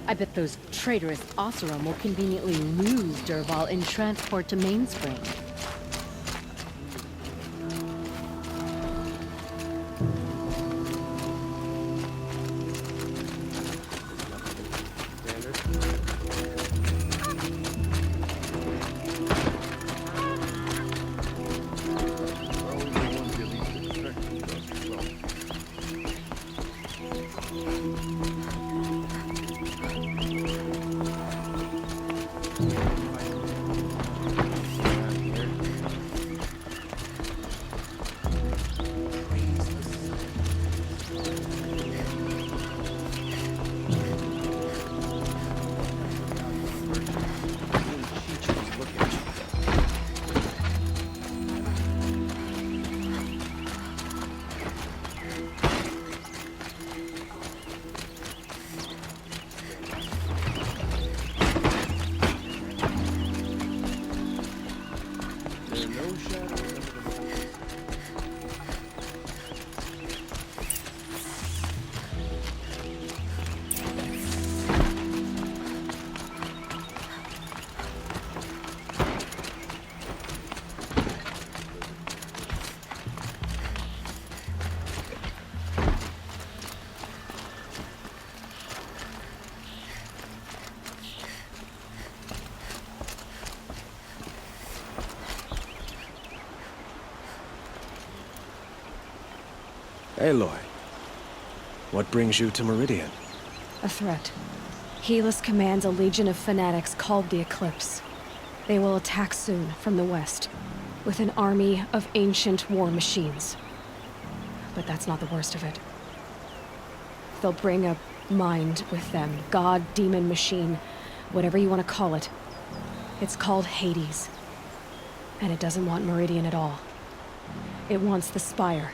I bet those traitorous Oseram will conveniently lose Dervahl in transport to Mainspring. Aloy, what brings you to Meridian? A threat. Helis commands a legion of fanatics called the Eclipse. They will attack soon from the west, with an army of ancient war machines. But that's not the worst of it. They'll bring a mind with them, god, demon, machine, whatever you want to call it. It's called Hades. And it doesn't want Meridian at all. It wants the Spire.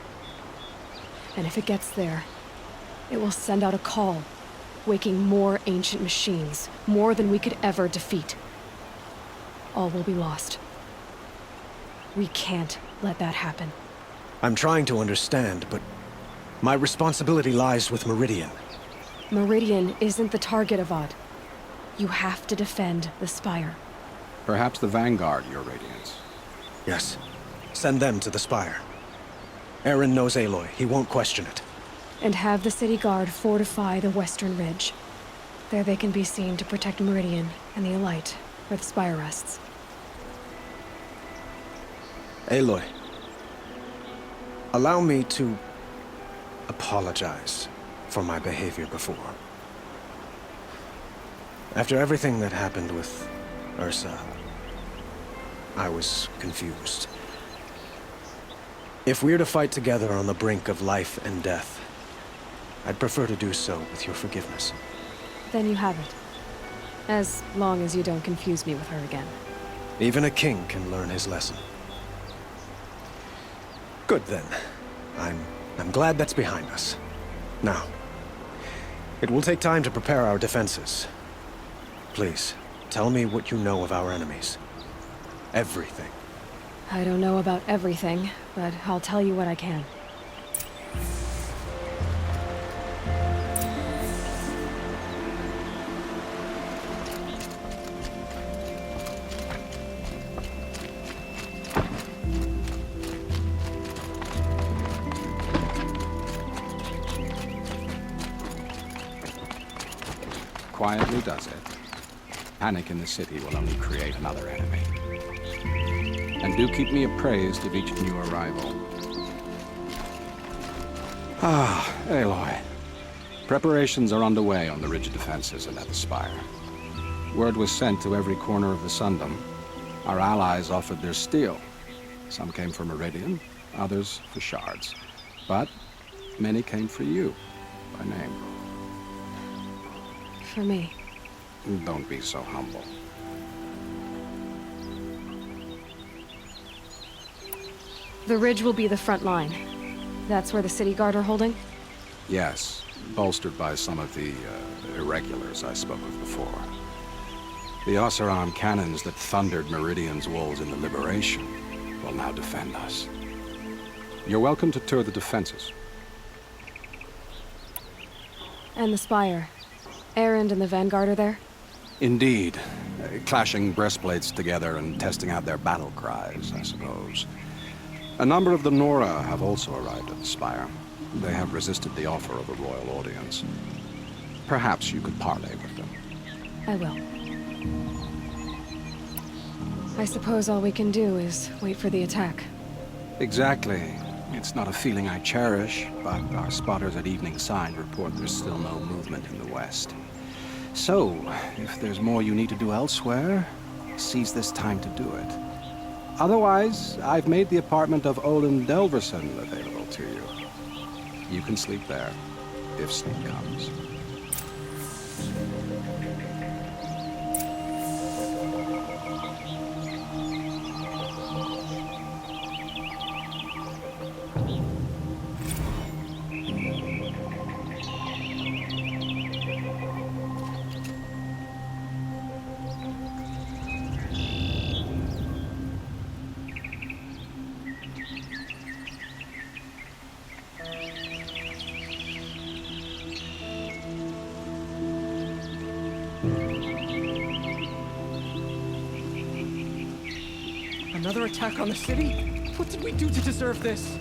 And if it gets there, it will send out a call, waking more ancient machines, more than we could ever defeat. All will be lost. We can't let that happen. I'm trying to understand, but my responsibility lies with Meridian. Meridian isn't the target, Avad. You have to defend the Spire. Perhaps the Vanguard, Your Radiance. Yes. Send them to the Spire. Eren knows Aloy. He won't question it. And have the City Guard fortify the Western Ridge. There they can be seen to protect Meridian and the Elite, where the Spire rests. Aloy, allow me to apologize for my behavior before. After everything that happened with Ursa, I was confused. If we're to fight together on the brink of life and death, I'd prefer to do so with your forgiveness. Then you have it. As long as you don't confuse me with her again. Even a king can learn his lesson. Good then. I'm glad that's behind us. Now, it will take time to prepare our defenses. Please, tell me what you know of our enemies. Everything. I don't know about everything, but I'll tell you what I can. Quietly does it. Panic in the city will only create another enemy. And do keep me appraised of each new arrival. Ah, Aloy. Preparations are underway on the ridge defenses and at the Spire. Word was sent to every corner of the Sundom. Our allies offered their steel. Some came for Meridian, others for shards. But many came for you, by name. For me. Don't be so humble. The ridge will be the front line. That's where the City Guard are holding? Yes, bolstered by some of the irregulars I spoke of before. The Oseram cannons that thundered Meridian's walls in the Liberation will now defend us. You're welcome to tour the defenses. And the Spire. Erend and the Vanguard are there? Indeed. Clashing breastplates together and testing out their battle cries, I suppose. A number of the Nora have also arrived at the Spire. They have resisted the offer of a royal audience. Perhaps you could parley with them. I will. I suppose all we can do is wait for the attack. Exactly. It's not a feeling I cherish, but our spotters at Evening Sign report there's still no movement in the west. So, if there's more you need to do elsewhere, seize this time to do it. Otherwise, I've made the apartment of Olin Delverson available to you. You can sleep there, if sleep comes. Another attack on the city? What did we do to deserve this?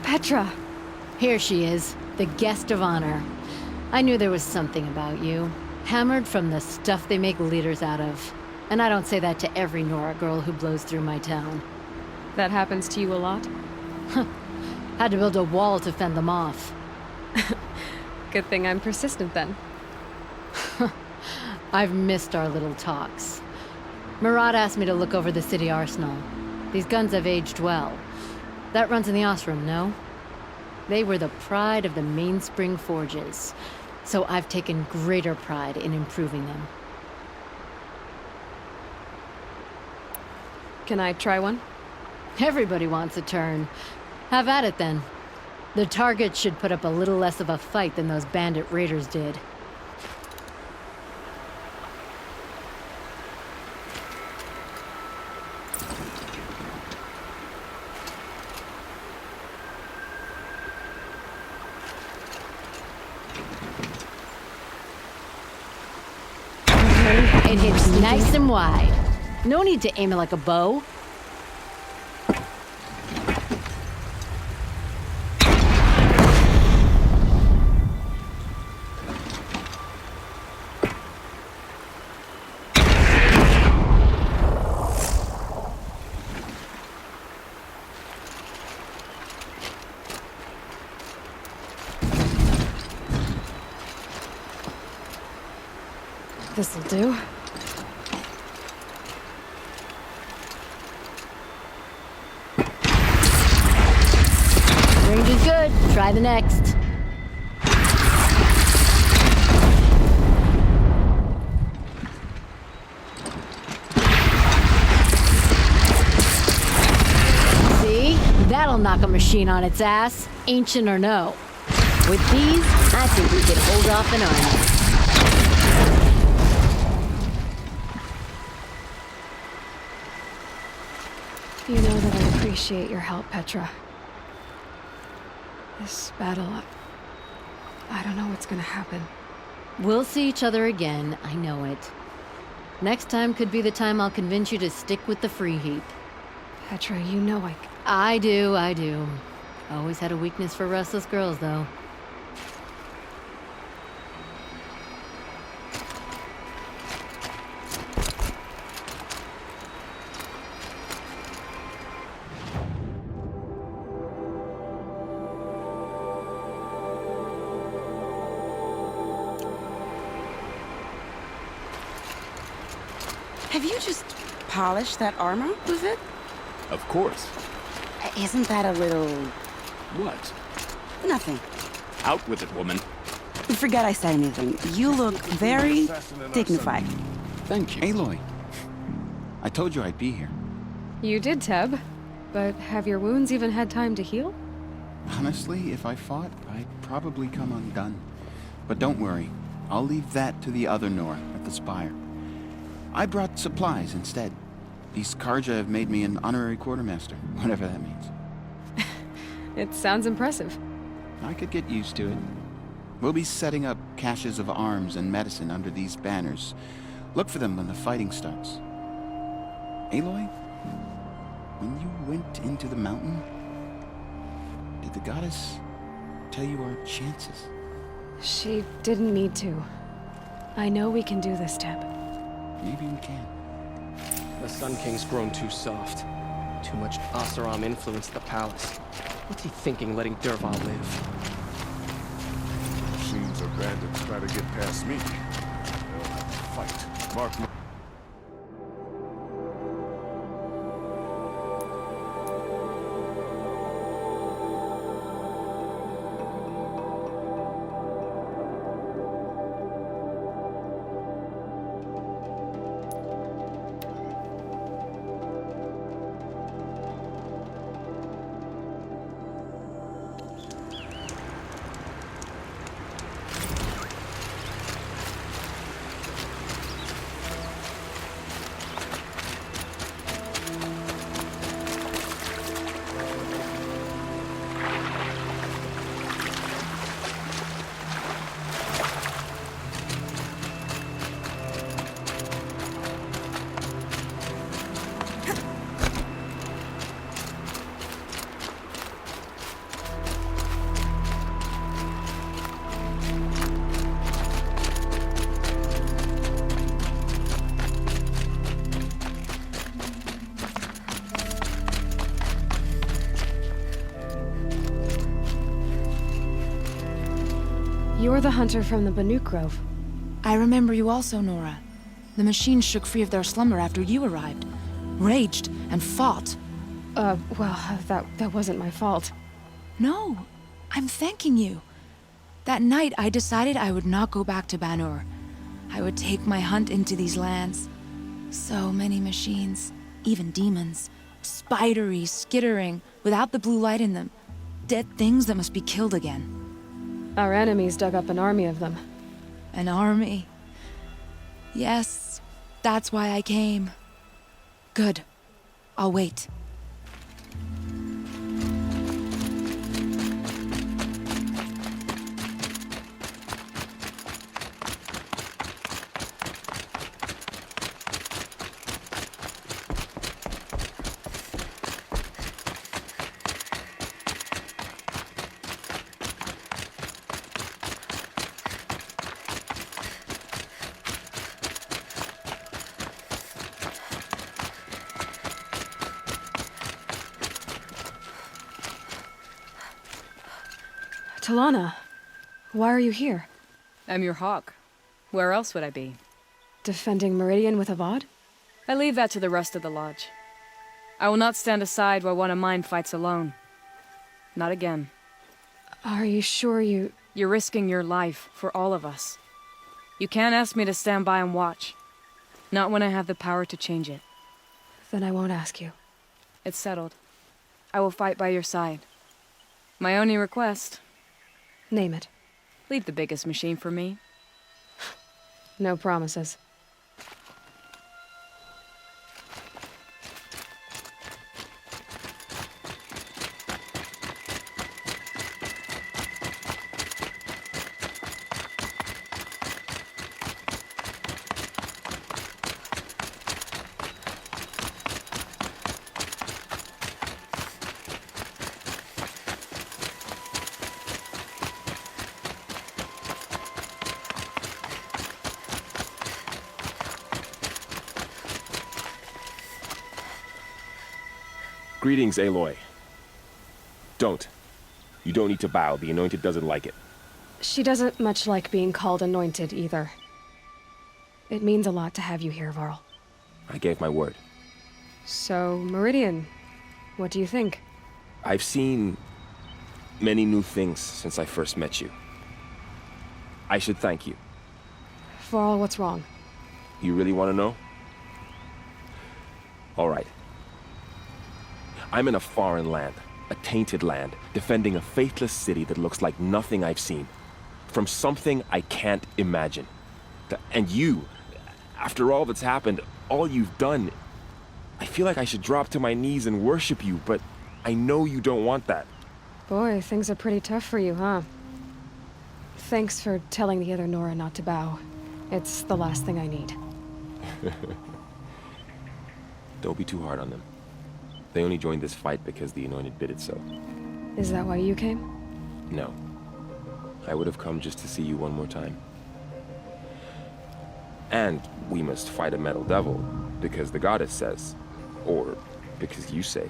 Petra! Here she is, the guest of honor. I knew there was something about you. Hammered from the stuff they make leaders out of. And I don't say that to every Nora girl who blows through my town. That happens to you a lot? Had to build a wall to fend them off. Good thing I'm persistent then. I've missed our little talks. Murad asked me to look over the city arsenal. These guns have aged well. That runs in the Osram, no? They were the pride of the Mainspring Forges, so I've taken greater pride in improving them. Can I try one? Everybody wants a turn. Have at it then. The target should put up a little less of a fight than those bandit raiders did. It hits nice and wide. No need to aim it like a bow. This'll do. Range is good. Try the next. See? That'll knock a machine on its ass, ancient or no. With these, I think we can hold off an army. You know that I appreciate your help, Petra. This battle, I don't know what's gonna happen. We'll see each other again, I know it. Next time could be the time I'll convince you to stick with the free heap. Petra, you know I do. Always had a weakness for restless girls, though. Have you just polished that armor, was it? Of course. Isn't that a little... What? nothing? Out with it, woman. Forget I said anything. You look very dignified. Thank you. Aloy, I told you I'd be here. You did, Teb. But have your wounds even had time to heal? Honestly, if I fought, I'd probably come undone. But don't worry, I'll leave that to the other Nora at the Spire. I brought supplies instead. These Karja have made me an honorary quartermaster, whatever that means. It sounds impressive. I could get used to it. We'll be setting up caches of arms and medicine under these banners. Look for them when the fighting starts. Aloy, when you went into the mountain, did the goddess tell you our chances? She didn't need to. I know we can do this, Teb. Maybe we can. The Sun King's grown too soft. Too much Oseram influence at the palace. What's he thinking letting Dervahl live? Machines or bandits try to get past me. They'll have to fight. Mark my... You're the hunter from the Banuk Grove. I remember you also, Nora. The machines shook free of their slumber after you arrived. Raged and fought. Well, that wasn't my fault. No, I'm thanking you. That night, I decided I would not go back to Banur. I would take my hunt into these lands. So many machines, even demons. Spidery, skittering, without the blue light in them. Dead things that must be killed again. Our enemies dug up an army of them. An army. Yes, that's why I came. Good. I'll wait. Talana, why are you here? I'm your hawk. Where else would I be? Defending Meridian with Avad? I leave that to the rest of the lodge. I will not stand aside while one of mine fights alone. Not again. Are you sure you... You're risking your life for all of us. You can't ask me to stand by and watch. Not when I have the power to change it. Then I won't ask you. It's settled. I will fight by your side. My only request... Name it. Leave the biggest machine for me. No promises. Greetings, Aloy. Don't. You don't need to bow. The Anointed doesn't like it. She doesn't much like being called anointed either. It means a lot to have you here, Varl. I gave my word. So, Meridian, what do you think? I've seen many new things since I first met you. I should thank you. Varl, what's wrong? You really want to know? All right. I'm in a foreign land, a tainted land, defending a faithless city that looks like nothing I've seen. From something I can't imagine. And you, after all that's happened, all you've done, I feel like I should drop to my knees and worship you, but I know you don't want that. Boy, things are pretty tough for you, huh? Thanks for telling the other Nora not to bow. It's the last thing I need. Don't be too hard on them. They only joined this fight because the Anointed bid it so. Is that why you came? No. I would have come just to see you one more time. And we must fight a metal devil, because the goddess says. Or because you say.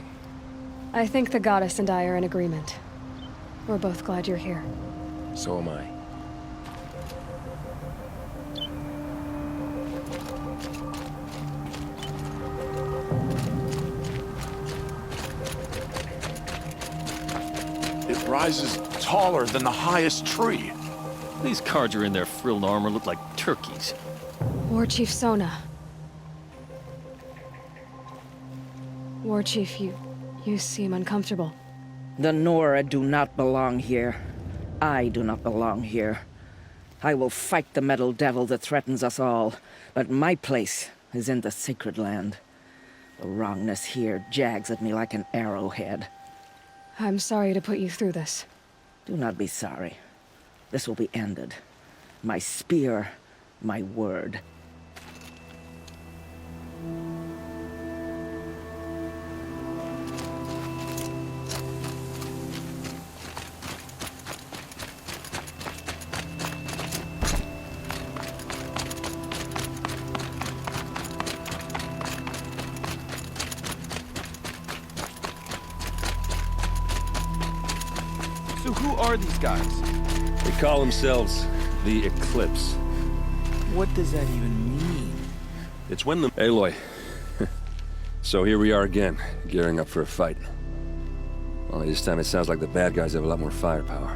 I think the goddess and I are in agreement. We're both glad you're here. So am I. It rises taller than the highest tree. These Carja in their frilled armor look like turkeys. War Chief Sona. War Chief, you seem uncomfortable. The Nora do not belong here. I do not belong here. I will fight the metal devil that threatens us all, but my place is in the sacred land. The wrongness here jags at me like an arrowhead. I'm sorry to put you through this. Do not be sorry. This will be ended. My spear, my word. So who are these guys? They call themselves the Eclipse. What does that even mean? It's when the... Aloy. So here we are again, gearing up for a fight. Only this time it sounds like the bad guys have a lot more firepower.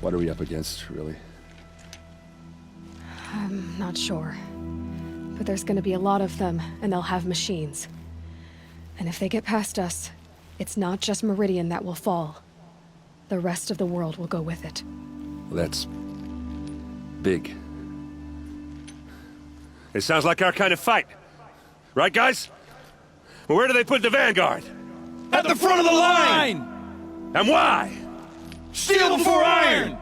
What are we up against, really? I'm not sure. But there's gonna be a lot of them, and they'll have machines. And if they get past us, it's not just Meridian that will fall. The rest of the world will go with it. Well, that's... big. It sounds like our kind of fight. Right, guys? Well, where do they put the Vanguard? At the front of the line! And why? Steel before iron!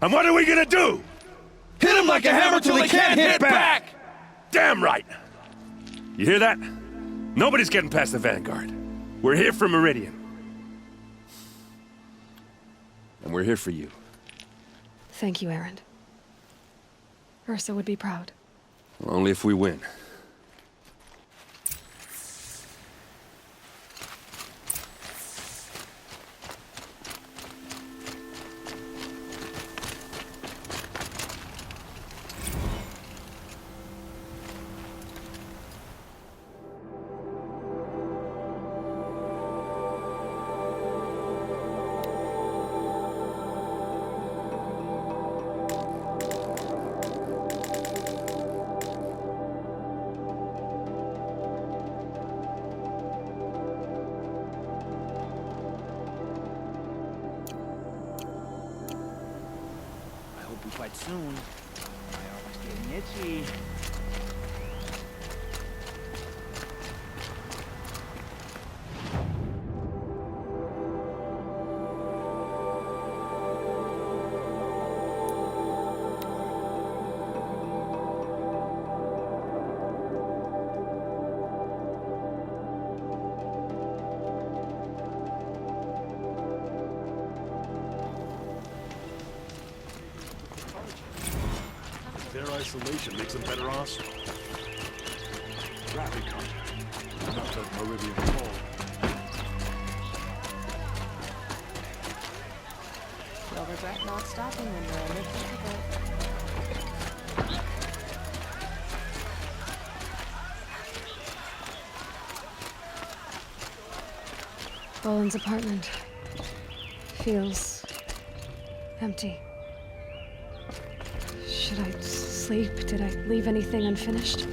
And what are we gonna do? Hit them like a hammer till they can't hit back! Damn right! You hear that? Nobody's getting past the Vanguard. We're here for Meridian. And we're here for you. Thank you, Erend. Ursa would be proud. Well, only if we win. Quite soon. My armor's getting itchy. Their isolation makes them better off. Rapid contact. Not at Meridian Hall. You'll regret not stopping when you're in the Boland's apartment feels empty. Should I sleep? Did I leave anything unfinished?